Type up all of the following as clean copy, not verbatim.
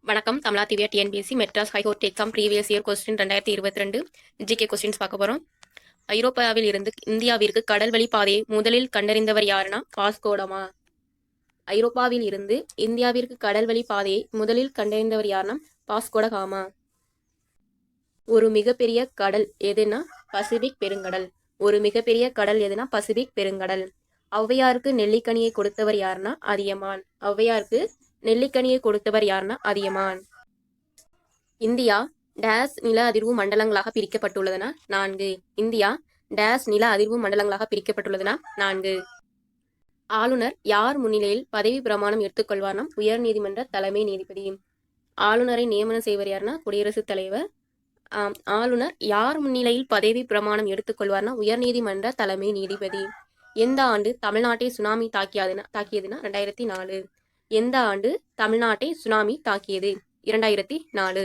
வணக்கம். Kamala Divya TNPSC Madras high court exam previous year question 2022 GK questions பார்க்க போகிறோம். ஐரோப்பாவில் இருந்து இந்தியாவிற்கு கடல்வழி பாதையை முதலில் கண்டறிந்தவர் யாருன்னா வாஸ்கோடமா. ஐரோப்பாவில் இருந்து இந்தியாவிற்கு கடல்வழி பாதையை முதலில் கண்டறிந்தவர் யாருன்னா வாஸ்கோடகாமா. ஒரு மிகப்பெரிய கடல் எதுனா பசிபிக் பெருங்கடல். ஒரு மிகப்பெரிய கடல் எதுனா பசிபிக் பெருங்கடல். ஔவையாருக்கு நெல்லிக்கனியை கொடுத்தவர் யாருன்னா அதியமான். ஔவையாருக்கு நெல்லிக்கனியை கொடுத்தவர் யாருன்னா அதியமான். இந்தியா டேஸ் நில அதிர்வு மண்டலங்களாக பிரிக்கப்பட்டுள்ளதுன்னா 4. இந்தியா டேஸ் நில அதிர்வு மண்டலங்களாக பிரிக்கப்பட்டுள்ளதுன்னா 4. ஆளுநர் யார் முன்னிலையில் பதவி பிரமாணம் எடுத்துக்கொள்வார்னா உயர்நீதிமன்ற தலைமை நீதிபதி. ஆளுநரை நியமனம் செய்வர் யாருன்னா குடியரசுத் தலைவர். ஆளுநர் யார் முன்னிலையில் பதவி பிரமாணம் எடுத்துக்கொள்வார்னா உயர்நீதிமன்ற தலைமை நீதிபதி. எந்த ஆண்டு தமிழ்நாட்டை சுனாமி தாக்கியதுன்னா 2004. எந்த ஆண்டு தமிழ்நாட்டை சுனாமி தாக்கியது? 2004.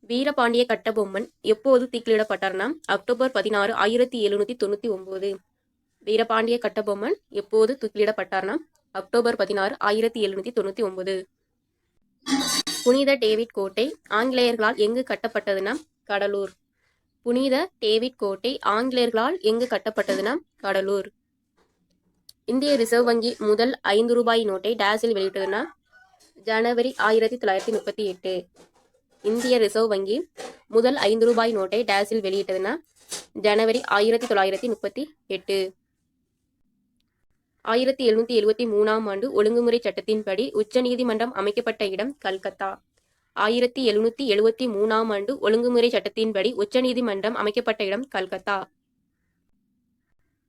வீரபாண்டிய கட்டபொம்மன் எப்போது தூக்கிலிடப்பட்டார்னா அக்டோபர் 16, 1799. வீரபாண்டிய கட்டபொம்மன் எப்போது தூக்கிலிடப்பட்டார்னா அக்டோபர் 16, 1799. புனித டேவிட் கோட்டை ஆங்கிலேயர்களால் எங்கு கட்டப்பட்டதுன்னா கடலூர். புனித டேவிட் கோட்டை ஆங்கிலேயர்களால் எங்கு கட்டப்பட்டதுன்னா கடலூர். இந்திய ரிசர்வ் வங்கி முதல் 5 ரூபாய் நோட்டை டேஸில் வெளியிட்டதுன்னா ஜனவரி 1938. இந்திய ரிசர்வ் வங்கி முதல் 5 ரூபாய் நோட்டை டேஸில் வெளியிட்டதுன்னா ஜனவரி 1938. 1773ஆம் ஆண்டு ஒழுங்குமுறை சட்டத்தின்படி உச்சநீதிமன்றம் அமைக்கப்பட்ட இடம் கல்கத்தா. 1773ஆம் ஆண்டு ஒழுங்குமுறை சட்டத்தின்படி உச்சநீதிமன்றம் அமைக்கப்பட்ட இடம் கல்கத்தா.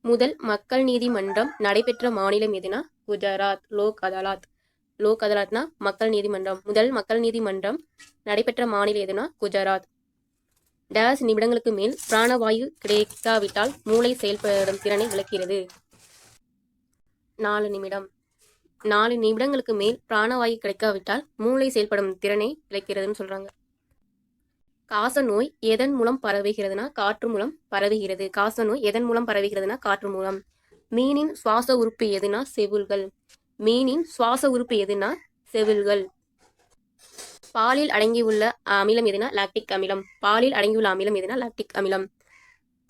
முதல் மக்கள் நீதிமன்றம் நடைபெற்ற மாநிலம் எதுனா குஜராத். லோக் அதாலத். லோக் அதாலத்னா மக்கள் நீதிமன்றம். முதல் மக்கள் நீதிமன்றம் நடைபெற்ற மாநிலம் எதுனா குஜராத். டேஸ் நிமிடங்களுக்கு மேல் பிராணவாயு கிடைக்காவிட்டால் மூளை செயல்படும் திறனை விளக்கிறது. 4 நிமிடம். 4 நிமிடங்களுக்கு மேல் பிராணவாயு கிடைக்காவிட்டால் மூளை செயல்படும் திறனை விளக்கிறதுன்னு சொல்றாங்க. காச நோய் எதன் மூலம் பரவுகிறதுனா காற்று மூலம் பரவுகிறது. காச நோய் எதன் மூலம் பரவுகிறதுனா காற்று மூலம். மீனின் சுவாச உறுப்பு எதுனா செவுள்கள். மீனின் சுவாச உறுப்பு எதுனா செவுள்கள். பாலில் அடங்கியுள்ள அமிலம் எதுனா லாக்டிக் அமிலம். பாலில் அடங்கியுள்ள அமிலம் எதுனா லாக்டிக் அமிலம்.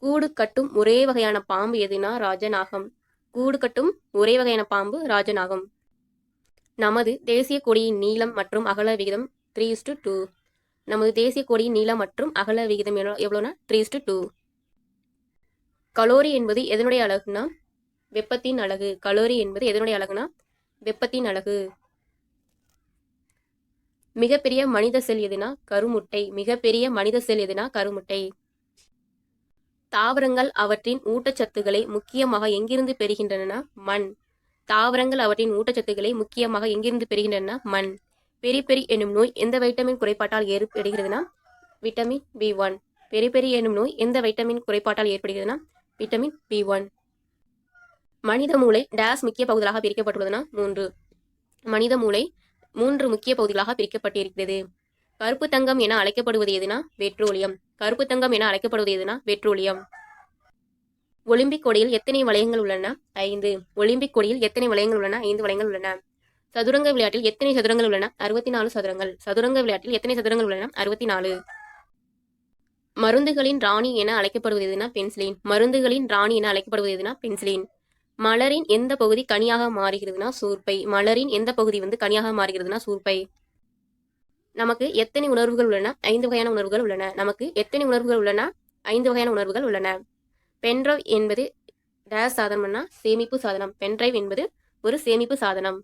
கூடு கட்டும் ஒரே வகையான பாம்பு எதுனா ராஜநாகம். கூடு கட்டும் ஒரே வகையான பாம்பு ராஜநாகம். நமது தேசிய கொடியின் நீளம் மற்றும் அகல விகிதம் 3:2. நமது தேசிய கொடியின் நீளம் மற்றும் அகல விகிதம் எவ்வளோனா 3:2. கலோரி என்பது எதனுடைய அலகுனா வெப்பத்தின் அலகு. கலோரி என்பது எதனுடைய அலகுனா வெப்பத்தின் அலகு. மிகப்பெரிய மனித செல் எதுனா கருமுட்டை. மிகப்பெரிய மனித செல் எதுனா கருமுட்டை. தாவரங்கள் அவற்றின் ஊட்டச்சத்துக்களை முக்கியமாக எங்கிருந்து பெறுகின்றன மண். தாவரங்கள் அவற்றின் ஊட்டச்சத்துக்களை முக்கியமாக எங்கிருந்து பெறுகின்றன மண். பெரிபெரி எனும் நோய் எந்த வைட்டமின் குறைபாட்டால் ஏற்படுகிறதுனா விட்டமின் B1. பெரிபெரி எனும் நோய் எந்த வைட்டமின் குறைபாட்டால் ஏற்படுகிறதுனா விட்டமின் B1. மனித மூளை டேஸ் முக்கிய பகுதிகளாக பிரிக்கப்பட்டுள்ளதுனா 3. மனித மூளை 3 முக்கிய பகுதிகளாக பிரிக்கப்பட்டிருக்கிறது. கருப்பு தங்கம் என அழைக்கப்படுவது எதுனா பெட்ரோலியம். கருப்பு தங்கம் என அழைக்கப்படுவது எதுனா பெட்ரோலியம். ஒலிம்பிக் கொடியில் எத்தனை வளையங்கள் உள்ளன 5. ஒலிம்பிக் கொடியில் எத்தனை வளையங்கள் உள்ளன 5 வளையங்கள் உள்ளன. சதுரங்க விளையாட்டில் எத்தனை சதுரங்கள் உள்ளன 64 சதுரங்கள். சதுரங்க விளையாட்டில் எத்தனை சதுரங்கள் உள்ளன 64. மருந்துகளின் ராணி என அழைக்கப்படுவது எதுனா பென்சிலின். மருந்துகளின் ராணி என அழைக்கப்படுவது எதுனா பென்சிலின். மலரின் எந்த பகுதி கனியாக மாறுகிறதுனா சூர்ப்பை. மலரின் எந்த பகுதி கனியாக மாறுகிறதுனா சூர்ப்பை. நமக்கு எத்தனை உணர்வுகள் உள்ளன 5 வகையான உணர்வுகள் உள்ளன. நமக்கு எத்தனை உணர்வுகள் உள்ளன 5 வகையான உணர்வுகள் உள்ளன. பென்ட்ரைவ் என்பது டேஸ் சாதனம்னா சேமிப்பு சாதனம். பென்ட்ரைவ் என்பது ஒரு சேமிப்பு சாதனம்.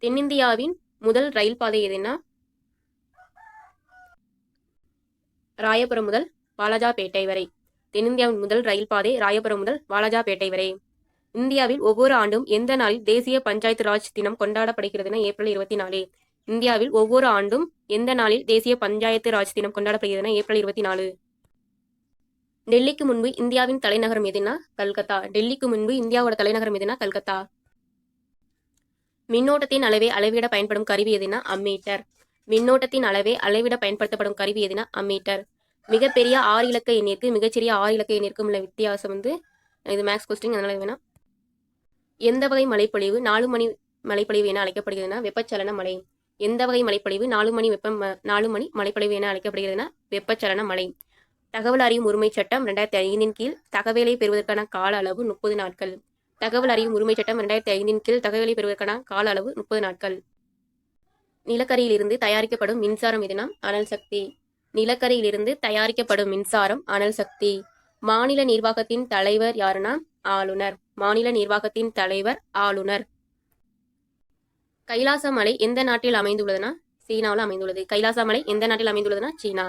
தென்னிந்தியாவின் முதல் ரயில் பாதை எதுனா ராயபுரம் முதல் வாலாஜாபேட்டை வரை. தென்னிந்தியாவின் முதல் ரயில் பாதை ராயபுரம் முதல் வாலாஜாபேட்டை வரை. இந்தியாவில் ஒவ்வொரு ஆண்டும் எந்த நாளில் தேசிய பஞ்சாயத்து ராஜ் தினம் கொண்டாடப்படுகிறதுனா ஏப்ரல் 24. இந்தியாவில் ஒவ்வொரு ஆண்டும் எந்த நாளில் தேசிய பஞ்சாயத்து ராஜ் தினம் கொண்டாடப்படுகிறதுனா ஏப்ரல் 24. டெல்லிக்கு முன்பு இந்தியாவின் தலைநகரம் எதுனா கல்கத்தா. டெல்லிக்கு முன்பு இந்தியாவோட தலைநகரம் எதுனா கல்கத்தா. மின்னோட்டத்தின் அளவை அளவிட பயன்படும் கருவி எதுனா அம்மீட்டர். மின்னோட்டத்தின் அளவை அளவிட பயன்படுத்தப்படும் கருவி எதுனா அம்மீட்டர். மிகப்பெரிய 6 இலக்க எண்ணிற்கு மிகச்சிறிய 6 இலக்க எண்ணிற்கும் உள்ள வித்தியாசம் இது மேக்ஸ் கொஸ்டின், அதனால வேணா. எந்த வகை மழைப்பொழிவு 4 மணி மழைப்பொழிவு என அழைக்கப்படுகிறதுனா வெப்பச்சலன மழை. எந்த வகை மழைப்பொழிவு 4 மணி மழைப்பொழிவு என அழைக்கப்படுகிறதுனா வெப்பச்சலன மழை. தகவல் அறியும் உரிமை சட்டம் 2005 கீழ் தகவலை பெறுவதற்கான கால அளவு 30 நாட்கள். தகவல் அறியும் உரிமை சட்டம் 2005 கீழ் தகவலை பெறுவதற்கான கால அளவு 30 நாட்கள். நிலக்கரியிலிருந்து தயாரிக்கப்படும் மின்சாரம் எதுனா அனல் சக்தி. நிலக்கரியிலிருந்து தயாரிக்கப்படும் மின்சாரம் அனல் சக்தி. மாநில நிர்வாகத்தின் தலைவர் யாருன்னா ஆளுநர். மாநில நிர்வாகத்தின் தலைவர் ஆளுநர். கைலாச மலை எந்த நாட்டில் அமைந்துள்ளதுன்னா சீனாவில் அமைந்துள்ளது. கைலாச மலை எந்த நாட்டில் அமைந்துள்ளதுன்னா சீனா.